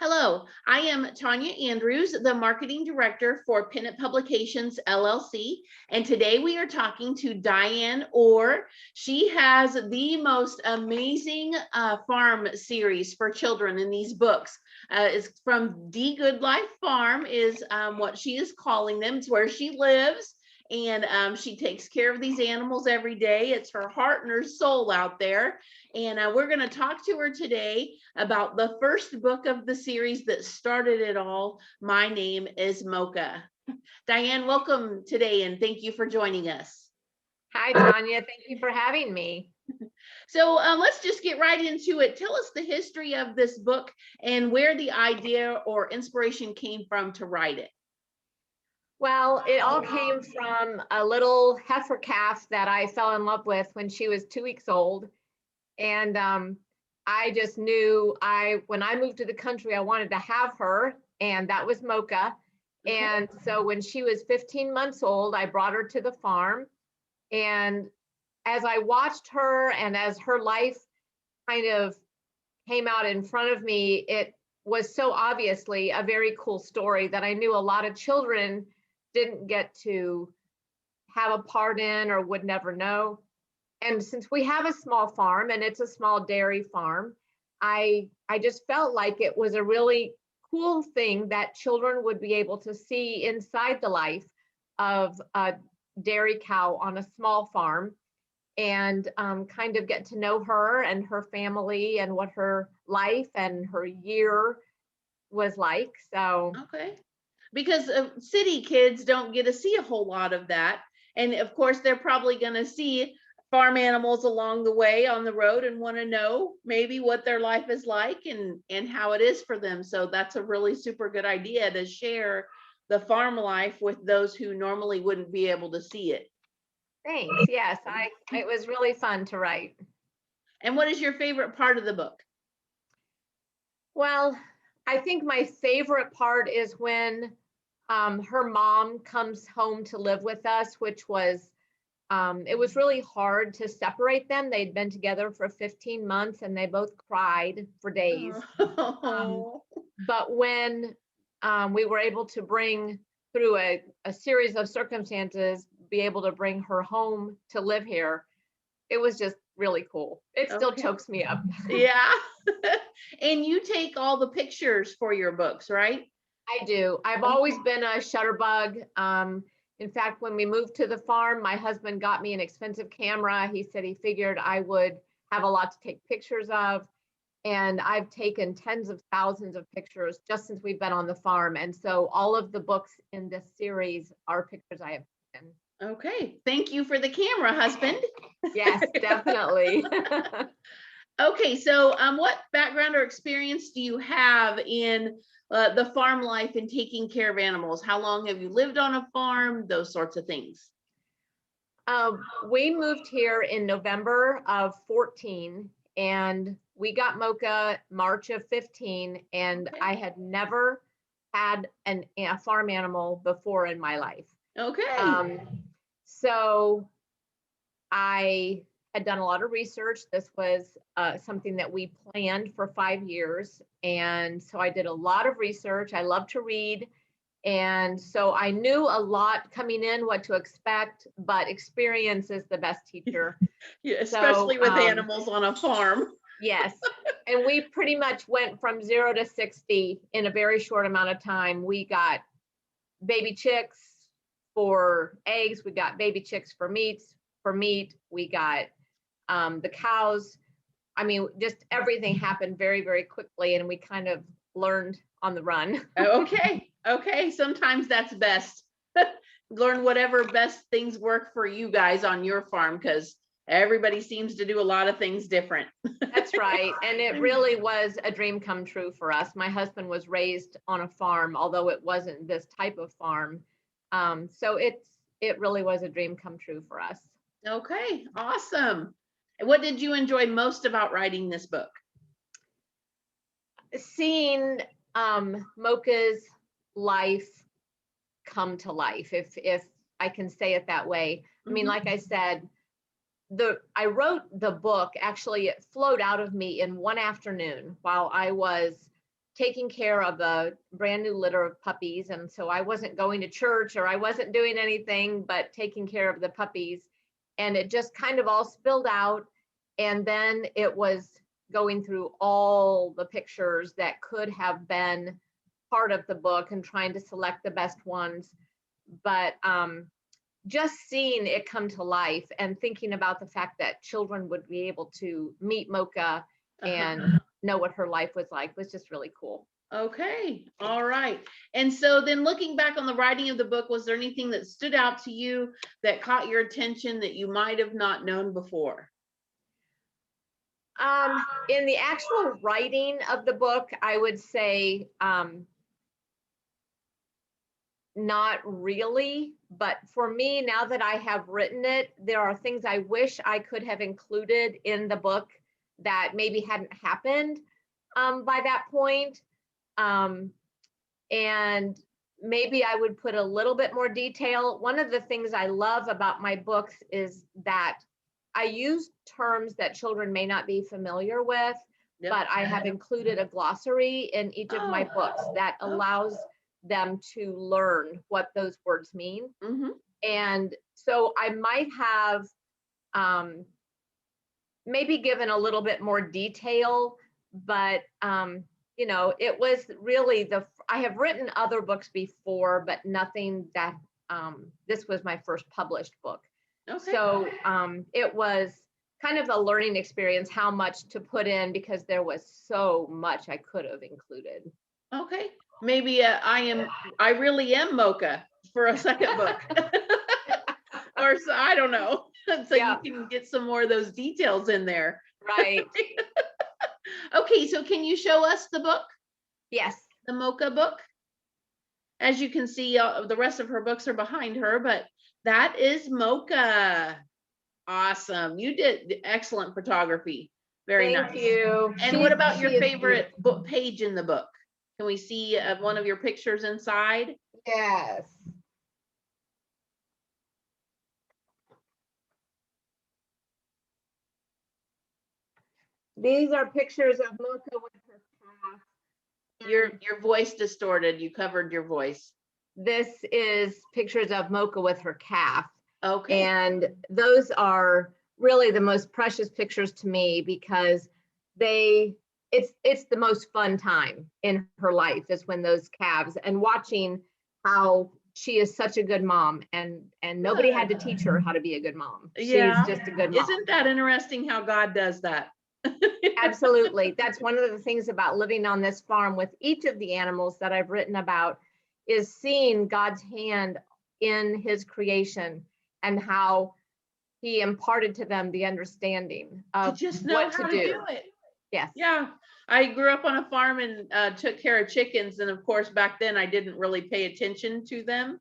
Hello, I am Tanya Andrews, the Marketing Director for Pennant Publications LLC, and today we are talking to Diane Orr. She has the most amazing farm series for children in these books. It's from The Good Life Farm is what she is calling them. It's where she lives, and she takes care of these animals every day. It's her heart and her soul out there. And we're going to talk to her today about the first book of the series that started it all. My name is Mocha. Diane, welcome today, and thank you for joining us. Hi, Tanya. Thank you for having me. So let's just get right into it. Tell us the history of this book and where the idea or inspiration came from to write it. Well, it all came from a little heifer calf that I fell in love with when she was 2 weeks old. And I just knew when I moved to the country, I wanted to have her, and that was Mocha. And so when she was 15 months old, I brought her to the farm. And as I watched her and as her life kind of came out in front of me, it was so obviously a very cool story that I knew a lot of children didn't get to have a part in or would never know. And since we have a small farm and it's a small dairy farm, I just felt like it was a really cool thing that children would be able to see inside the life of a dairy cow on a small farm, and kind of get to know her and her family and what her life and her year was like. So Okay. Because city kids don't get to see a whole lot of that. And of course, they're probably going to see farm animals along the way on the road and want to know maybe what their life is like and how it is for them. So that's a really super good idea to share the farm life with those who normally wouldn't be able to see it. thanks. Yes, it was really fun to write. And what is your favorite part of the book? Well, I think my favorite part is when her mom comes home to live with us, which was it was really hard to separate them. They'd been together for 15 months and they both cried for days. Um, Oh. but when we were able to bring through a series of circumstances, be able to bring her home to live here, it was just really cool. It still Okay. chokes me up. Yeah. And you take all the pictures for your books, right? I do. I've always been a shutterbug. In fact, when we moved to the farm, my husband got me an expensive camera. He said he figured I would have a lot to take pictures of. And I've taken tens of thousands of pictures just since we've been on the farm. And so all of the books in this series are pictures I have taken. Okay. Thank you for the camera, husband. Yes, definitely. Okay. So, what background or experience do you have in the farm life and taking care of animals? How long have you lived on a farm? Those sorts of things. We moved here in November of 14, and we got Mocha March of 15, and Okay. I had never had a farm animal before in my life. Okay. So I had done a lot of research. This was something that we planned for 5 years. And so I did a lot of research. I love to read. And so I knew a lot coming in, what to expect, but experience is the best teacher. Yeah, especially So with animals on a farm. yes. And we pretty much went from 0 to 60 in a very short amount of time. We got baby chicks for eggs. We got baby chicks for meats. For meat, we got the cows. I mean, just everything happened very, very quickly, and we kind of learned on the run. Okay. Okay. Sometimes that's best. Learn whatever best things work for you guys on your farm because everybody seems to do a lot of things different. That's right. And it really was a dream come true for us. My husband was raised on a farm, although it wasn't this type of farm. So it really was a dream come true for us. Okay. Awesome. What did you enjoy most about writing this book? Seeing Mocha's life come to life, if I can say it that way. I mean, like I said, I wrote the book, actually it flowed out of me in one afternoon while I was taking care of a brand new litter of puppies. And so I wasn't going to church, or I wasn't doing anything but taking care of the puppies. And it just kind of all spilled out. And then it was going through all the pictures that could have been part of the book and trying to select the best ones. But just seeing it come to life and thinking about the fact that children would be able to meet Mocha and know what her life was like was just really cool. Okay, all right. And so then looking back on the writing of the book, was there anything that stood out to you that caught your attention that you might have not known before? In the actual writing of the book, I would say not really, but for me, now that I have written it, there are things I wish I could have included in the book that maybe hadn't happened by that point. And maybe I would put a little bit more detail. One of the things I love about my books is that I use terms that children may not be familiar with, Yep. but I have included a glossary in each of my books that allows them to learn what those words mean. Mm-hmm. And so I might have maybe given a little bit more detail, but you know, it was really I have written other books before, but nothing that this was my first published book. Okay. So it was kind of a learning experience how much to put in, because there was so much I could have included. Okay. Maybe I really am Mocha for a second book. Or so, I don't know. So Yeah. you can get some more of those details in there. Right. Okay, so can you show us the book? Yes. The Mocha book? As you can see, the rest of her books are behind her, but that is Mocha. Awesome. You did excellent photography. Very nice. Thank you. And what about your She is favorite book page in the book? Can we see one of your pictures inside? Yes. These are pictures of Mocha with her calf. Your voice distorted. You covered your voice. This is pictures of Mocha with her calf. Okay. And those are really the most precious pictures to me, because it's the most fun time in her life is when those calves, and watching how she is such a good mom, and nobody had to teach her how to be a good mom. Yeah. She's just a good mom. Isn't that interesting how God does that? Absolutely. That's one of the things about living on this farm with each of the animals that I've written about, is seeing God's hand in his creation and how he imparted to them the understanding of to just know what how to to do. do it. Yes. Yeah. I grew up on a farm and took care of chickens. And of course, back then I didn't really pay attention to them,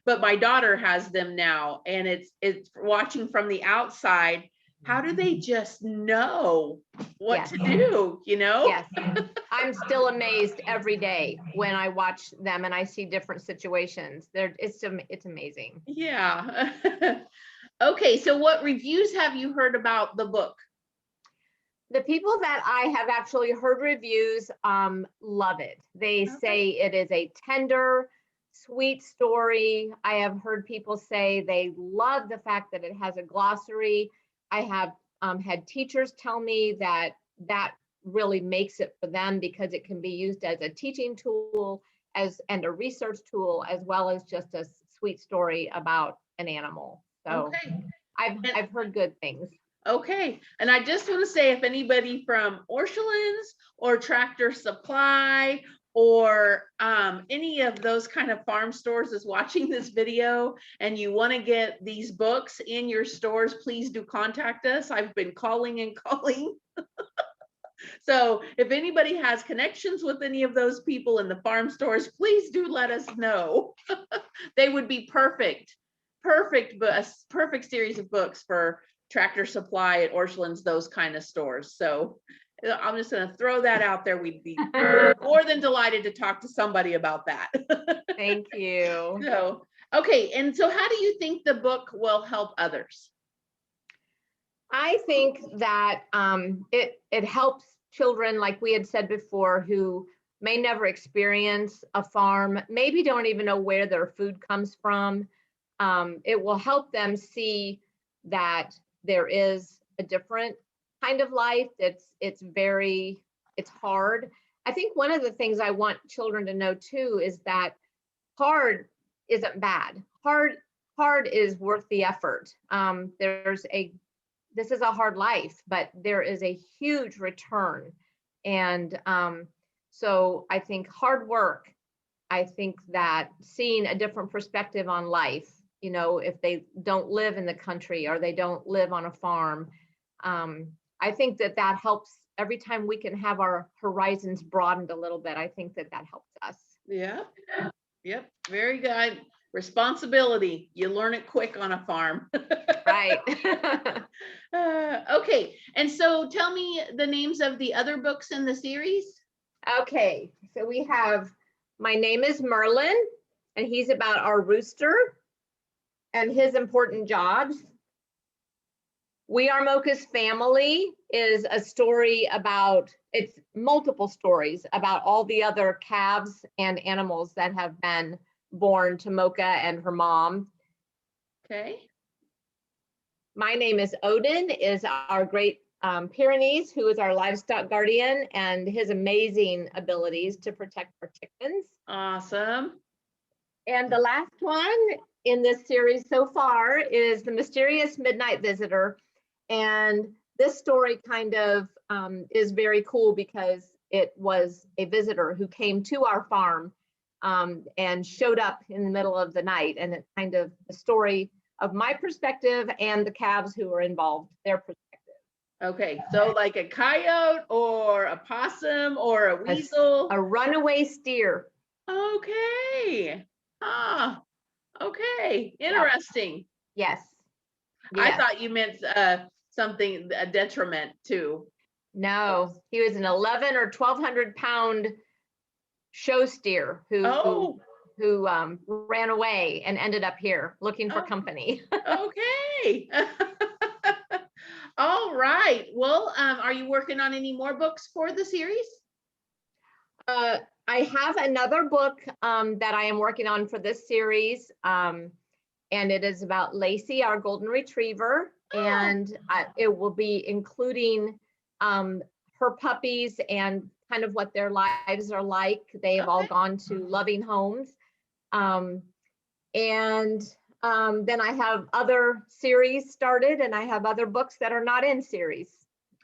but my daughter has them now. And it's watching from the outside. How do they just know what Yes. to do, you know? Yes. I'm still amazed every day when I watch them and I see different situations. It's amazing. Yeah. Okay, so what reviews have you heard about the book? The people that I have actually heard reviews love it. They say it is a tender, sweet story. I have heard people say they love the fact that it has a glossary. I have had teachers tell me that really makes it for them, because it can be used as a teaching tool and a research tool, as well as just a sweet story about an animal. So Okay. I've heard good things. Okay, and I just want to say, if anybody from Orchlands or Tractor Supply or any of those kind of farm stores is watching this video and you want to get these books in your stores, please do contact us. I've been calling and calling. So if anybody has connections with any of those people in the farm stores, please do let us know. They would be perfect, but a perfect series of books for Tractor Supply at Orchlands, those kind of stores. So I'm just going to throw that out there. We'd be more than delighted to talk to somebody about that. Thank you. So, okay. And so how do you think the book will help others? I think that it helps children, like we had said before, who may never experience a farm, maybe don't even know where their food comes from. It will help them see that there is a different kind of life. It's hard. I think one of the things I want children to know too is that hard isn't bad. Hard is worth the effort. This is a hard life, but there is a huge return. And so I think hard work, I think that seeing a different perspective on life, you know, if they don't live in the country or they don't live on a farm, I think that helps. Every time we can have our horizons broadened a little bit, I think that helps us. Yeah. Yep. Very good. Responsibility. You learn it quick on a farm. Right. Okay. And so tell me the names of the other books in the series. Okay. So we have My Name is Merlin, and he's about our rooster and his important jobs. We Are Mocha's Family is a story about, it's multiple stories about all the other calves and animals that have been born to Mocha and her mom. Okay. My Name is Odin is our great Pyrenees, who is our livestock guardian, and his amazing abilities to protect our chickens. Awesome. And the last one in this series so far is The Mysterious Midnight Visitor. And this story kind of is very cool because it was a visitor who came to our farm and showed up in the middle of the night. And it's kind of the story of my perspective and the calves who were involved, their perspective. Okay, so like a coyote or a possum or a weasel. A runaway steer. Okay. Ah, okay. Interesting. Yes. I thought you meant something, a detriment too. No, he was an 11 or 1,200 pound show steer who ran away and ended up here looking for company. Okay. All right. Well, are you working on any more books for the series? I have another book that I am working on for this series, and it is about Lacey, our golden retriever, and it will be including her puppies and kind of what their lives are like. They have all gone to loving homes. Then I have other series started, and I have other books that are not in series.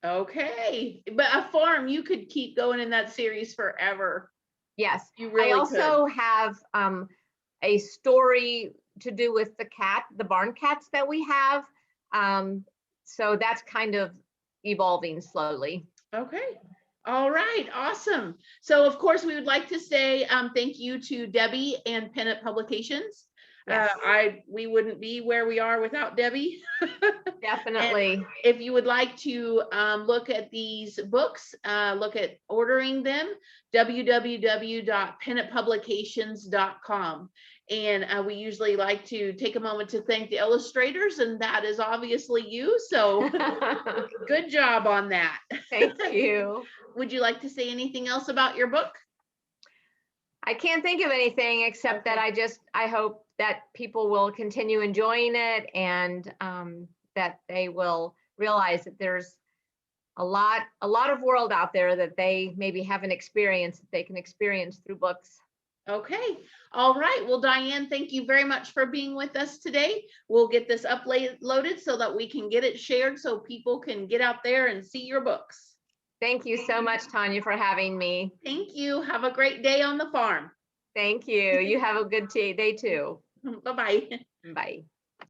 Okay, but a farm, you could keep going in that series forever. Yes, you really I also have a story to do with the barn cats that we have. So that's kind of evolving slowly. Okay. All right. Awesome. So of course we would like to say thank you to Debbie and Pennant Publications. Yes. We wouldn't be where we are without Debbie. Definitely. And if you would like to look at these books, look at ordering them, www.pennantpublications.com. And we usually like to take a moment to thank the illustrators, and that is obviously you. So good job on that. Thank you. Would you like to say anything else about your book? I can't think of anything except that I hope that people will continue enjoying it, and that they will realize that there's a lot of world out there that they maybe haven't experienced, that they can experience through books. Okay. All right. Well, Diane, thank you very much for being with us today. We'll get this uploaded so that we can get it shared so people can get out there and see your books. Thank you so much, Tanya, for having me. Thank you. Have a great day on the farm. Thank you. You have a good day too. Bye-bye. Bye.